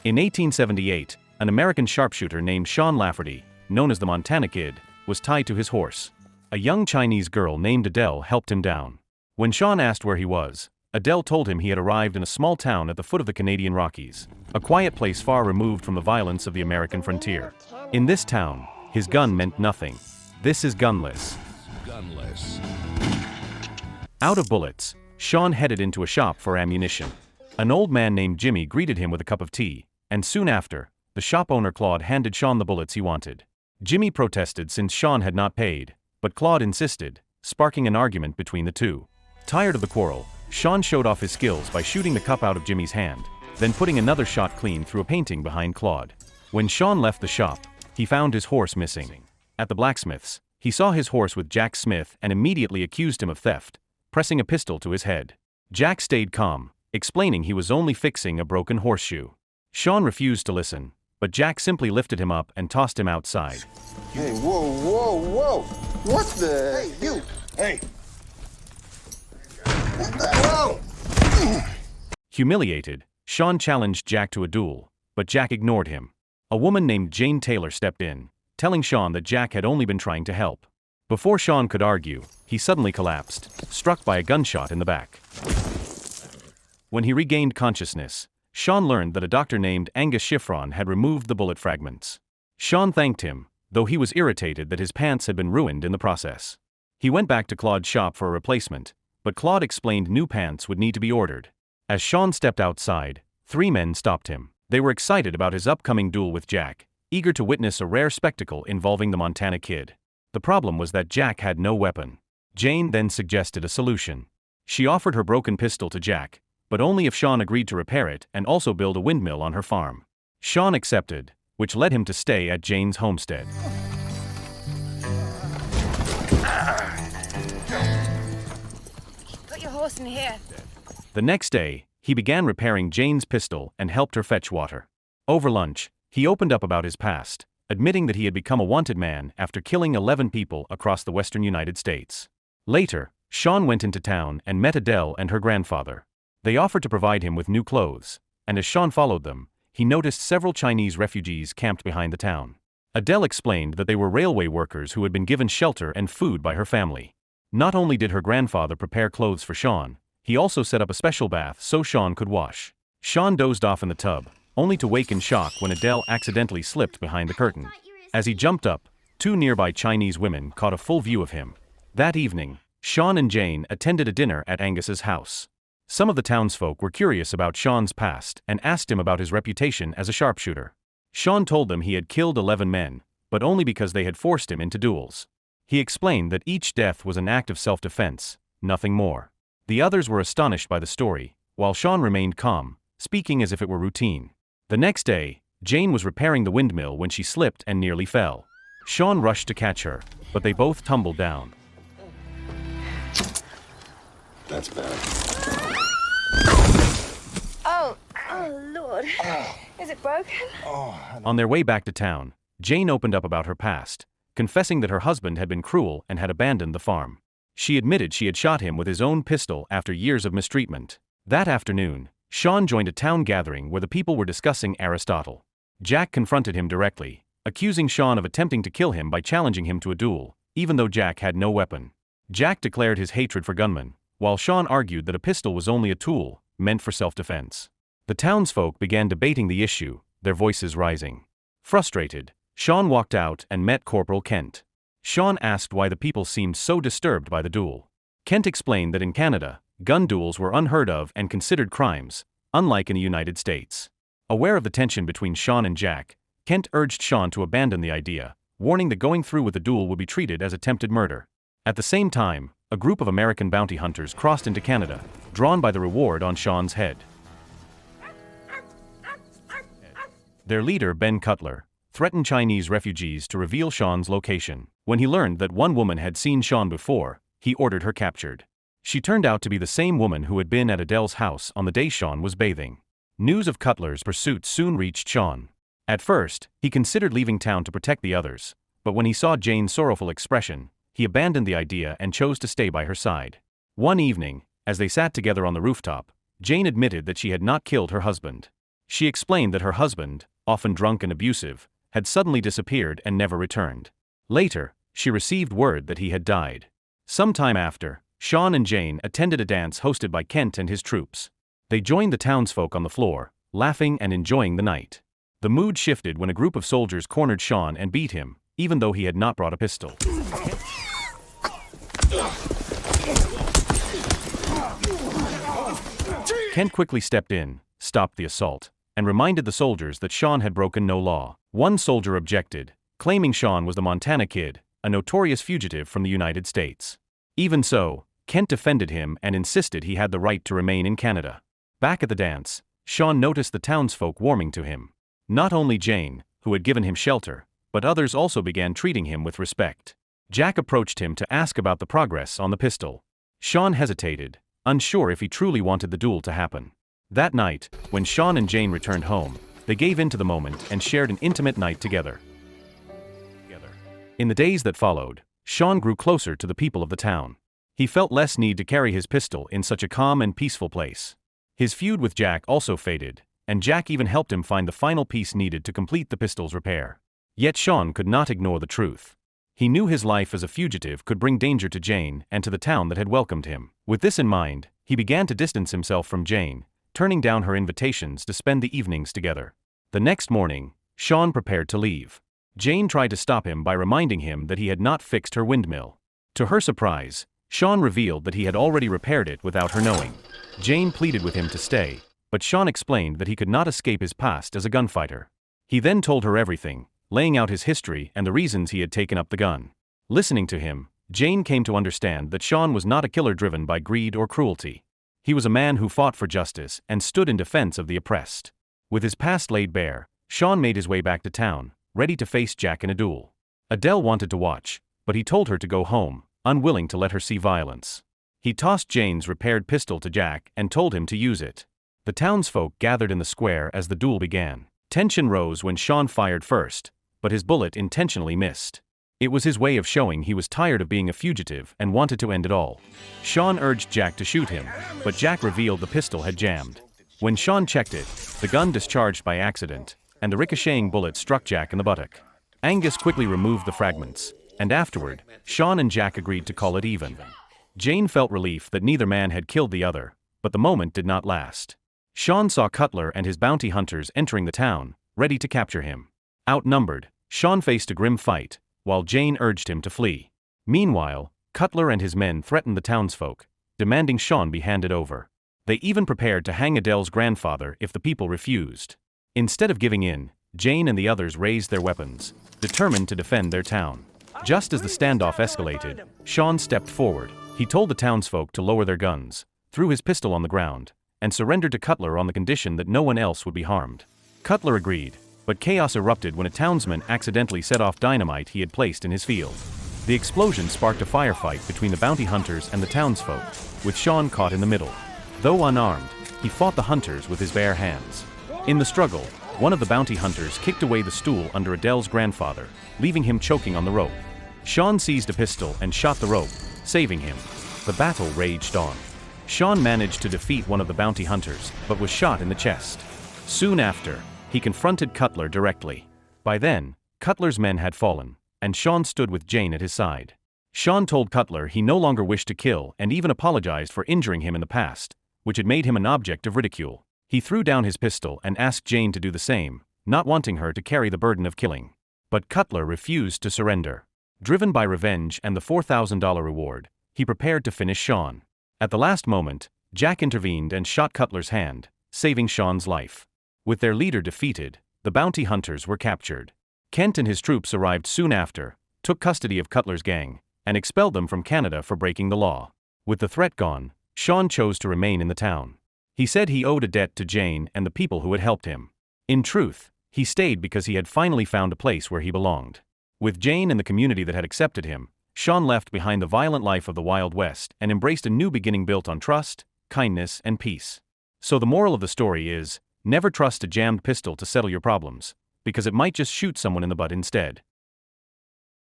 In 1878, an American sharpshooter named Sean Lafferty, known as the Montana Kid, was tied to his horse. A young Chinese girl named Adele helped him down. When Sean asked where he was, Adele told him he had arrived in a small town at the foot of the Canadian Rockies, a quiet place far removed from the violence of the American frontier. In this town, his gun meant nothing. This is gunless. Gunless. Out of bullets, Sean headed into a shop for ammunition. An old man named Jimmy greeted him with a cup of tea, and soon after, the shop owner Claude handed Sean the bullets he wanted. Jimmy protested since Sean had not paid, but Claude insisted, sparking an argument between the two. Tired of the quarrel, Sean showed off his skills by shooting the cup out of Jimmy's hand, then putting another shot clean through a painting behind Claude. When Sean left the shop, he found his horse missing. At the blacksmith's, he saw his horse with Jack Smith and immediately accused him of theft, pressing a pistol to his head. Jack stayed calm, explaining he was only fixing a broken horseshoe. Sean refused to listen, but Jack simply lifted him up and tossed him outside. Hey, whoa, whoa, whoa! What the? Hey, you! Hey! Whoa! Humiliated, Sean challenged Jack to a duel, but Jack ignored him. A woman named Jane Taylor stepped in, telling Sean that Jack had only been trying to help. Before Sean could argue, he suddenly collapsed, struck by a gunshot in the back. When he regained consciousness, Sean learned that a doctor named Angus Chiffron had removed the bullet fragments. Sean thanked him, though he was irritated that his pants had been ruined in the process. He went back to Claude's shop for a replacement, but Claude explained new pants would need to be ordered. As Sean stepped outside, 3 men stopped him. They were excited about his upcoming duel with Jack, eager to witness a rare spectacle involving the Montana Kid. The problem was that Jack had no weapon. Jane then suggested a solution. She offered her broken pistol to Jack, but only if Sean agreed to repair it and also build a windmill on her farm. Sean accepted, which led him to stay at Jane's homestead. Put your horse in here. The next day, he began repairing Jane's pistol and helped her fetch water. Over lunch, he opened up about his past, admitting that he had become a wanted man after killing 11 people across the western United States. Later, Sean went into town and met Adele and her grandfather. They offered to provide him with new clothes, and as Sean followed them, he noticed several Chinese refugees camped behind the town. Adele explained that they were railway workers who had been given shelter and food by her family. Not only did her grandfather prepare clothes for Sean, he also set up a special bath so Sean could wash. Sean dozed off in the tub, only to wake in shock when Adele accidentally slipped behind the curtain. As he jumped up, 2 nearby Chinese women caught a full view of him. That evening, Sean and Jane attended a dinner at Angus's house. Some of the townsfolk were curious about Sean's past and asked him about his reputation as a sharpshooter. Sean told them he had killed 11 men, but only because they had forced him into duels. He explained that each death was an act of self-defense, nothing more. The others were astonished by the story, while Sean remained calm, speaking as if it were routine. The next day, Jane was repairing the windmill when she slipped and nearly fell. Sean rushed to catch her, but they both tumbled down. That's bad. Oh Lord. Is it broken? On their way back to town, Jane opened up about her past, confessing that her husband had been cruel and had abandoned the farm. She admitted she had shot him with his own pistol after years of mistreatment. That afternoon, Sean joined a town gathering where the people were discussing Aristotle. Jack confronted him directly, accusing Sean of attempting to kill him by challenging him to a duel, even though Jack had no weapon. Jack declared his hatred for gunmen, while Sean argued that a pistol was only a tool, meant for self-defense. The townsfolk began debating the issue, their voices rising. Frustrated, Sean walked out and met Corporal Kent. Sean asked why the people seemed so disturbed by the duel. Kent explained that in Canada, gun duels were unheard of and considered crimes, unlike in the United States. Aware of the tension between Sean and Jack, Kent urged Sean to abandon the idea, warning that going through with the duel would be treated as attempted murder. At the same time, a group of American bounty hunters crossed into Canada, drawn by the reward on Sean's head. Their leader, Ben Cutler, threatened Chinese refugees to reveal Sean's location. When he learned that one woman had seen Sean before, he ordered her captured. She turned out to be the same woman who had been at Adele's house on the day Sean was bathing. News of Cutler's pursuit soon reached Sean. At first, he considered leaving town to protect the others, but when he saw Jane's sorrowful expression, he abandoned the idea and chose to stay by her side. One evening, as they sat together on the rooftop, Jane admitted that she had not killed her husband. She explained that her husband, often drunk and abusive, had suddenly disappeared and never returned. Later, she received word that he had died. Some time after, Sean and Jane attended a dance hosted by Kent and his troops. They joined the townsfolk on the floor, laughing and enjoying the night. The mood shifted when a group of soldiers cornered Sean and beat him, even though he had not brought a pistol. Kent quickly stepped in, stopped the assault, and reminded the soldiers that Sean had broken no law. One soldier objected, claiming Sean was the Montana Kid, a notorious fugitive from the United States. Even so, Kent defended him and insisted he had the right to remain in Canada. Back at the dance, Sean noticed the townsfolk warming to him. Not only Jane, who had given him shelter, but others also began treating him with respect. Jack approached him to ask about the progress on the pistol. Sean hesitated, unsure if he truly wanted the duel to happen. That night, when Sean and Jane returned home, they gave in to the moment and shared an intimate night together. In the days that followed, Sean grew closer to the people of the town. He felt less need to carry his pistol in such a calm and peaceful place. His feud with Jack also faded, and Jack even helped him find the final piece needed to complete the pistol's repair. Yet Sean could not ignore the truth. He knew his life as a fugitive could bring danger to Jane and to the town that had welcomed him. With this in mind, he began to distance himself from Jane, turning down her invitations to spend the evenings together. The next morning, Sean prepared to leave. Jane tried to stop him by reminding him that he had not fixed her windmill. To her surprise, Sean revealed that he had already repaired it without her knowing. Jane pleaded with him to stay, but Sean explained that he could not escape his past as a gunfighter. He then told her everything, laying out his history and the reasons he had taken up the gun. Listening to him, Jane came to understand that Sean was not a killer driven by greed or cruelty. He was a man who fought for justice and stood in defense of the oppressed. With his past laid bare, Sean made his way back to town, ready to face Jack in a duel. Adele wanted to watch, but he told her to go home, unwilling to let her see violence. He tossed Jane's repaired pistol to Jack and told him to use it. The townsfolk gathered in the square as the duel began. Tension rose when Sean fired first, but his bullet intentionally missed. It was his way of showing he was tired of being a fugitive and wanted to end it all. Sean urged Jack to shoot him, but Jack revealed the pistol had jammed. When Sean checked it, the gun discharged by accident, and the ricocheting bullet struck Jack in the buttock. Angus quickly removed the fragments, and afterward, Sean and Jack agreed to call it even. Jane felt relief that neither man had killed the other, but the moment did not last. Sean saw Cutler and his bounty hunters entering the town, ready to capture him. Outnumbered, Sean faced a grim fight, while Jane urged him to flee. Meanwhile, Cutler and his men threatened the townsfolk, demanding Sean be handed over. They even prepared to hang Adele's grandfather if the people refused. Instead of giving in, Jane and the others raised their weapons, determined to defend their town. Just as the standoff escalated, Sean stepped forward. He told the townsfolk to lower their guns, threw his pistol on the ground, and surrendered to Cutler on the condition that no one else would be harmed. Cutler agreed, but chaos erupted when a townsman accidentally set off dynamite he had placed in his field. The explosion sparked a firefight between the bounty hunters and the townsfolk, with Sean caught in the middle. Though unarmed, he fought the hunters with his bare hands. In the struggle, one of the bounty hunters kicked away the stool under Adele's grandfather, leaving him choking on the rope. Sean seized a pistol and shot the rope, saving him. The battle raged on. Sean managed to defeat one of the bounty hunters, but was shot in the chest. Soon after, he confronted Cutler directly. By then, Cutler's men had fallen, and Sean stood with Jane at his side. Sean told Cutler he no longer wished to kill and even apologized for injuring him in the past, which had made him an object of ridicule. He threw down his pistol and asked Jane to do the same, not wanting her to carry the burden of killing. But Cutler refused to surrender. Driven by revenge and the $4,000 reward, he prepared to finish Sean. At the last moment, Jack intervened and shot Cutler's hand, saving Sean's life. With their leader defeated, the bounty hunters were captured. Kent and his troops arrived soon after, took custody of Cutler's gang, and expelled them from Canada for breaking the law. With the threat gone, Sean chose to remain in the town. He said he owed a debt to Jane and the people who had helped him. In truth, he stayed because he had finally found a place where he belonged. With Jane and the community that had accepted him, Sean left behind the violent life of the Wild West and embraced a new beginning built on trust, kindness, and peace. So the moral of the story is, never trust a jammed pistol to settle your problems, because it might just shoot someone in the butt instead.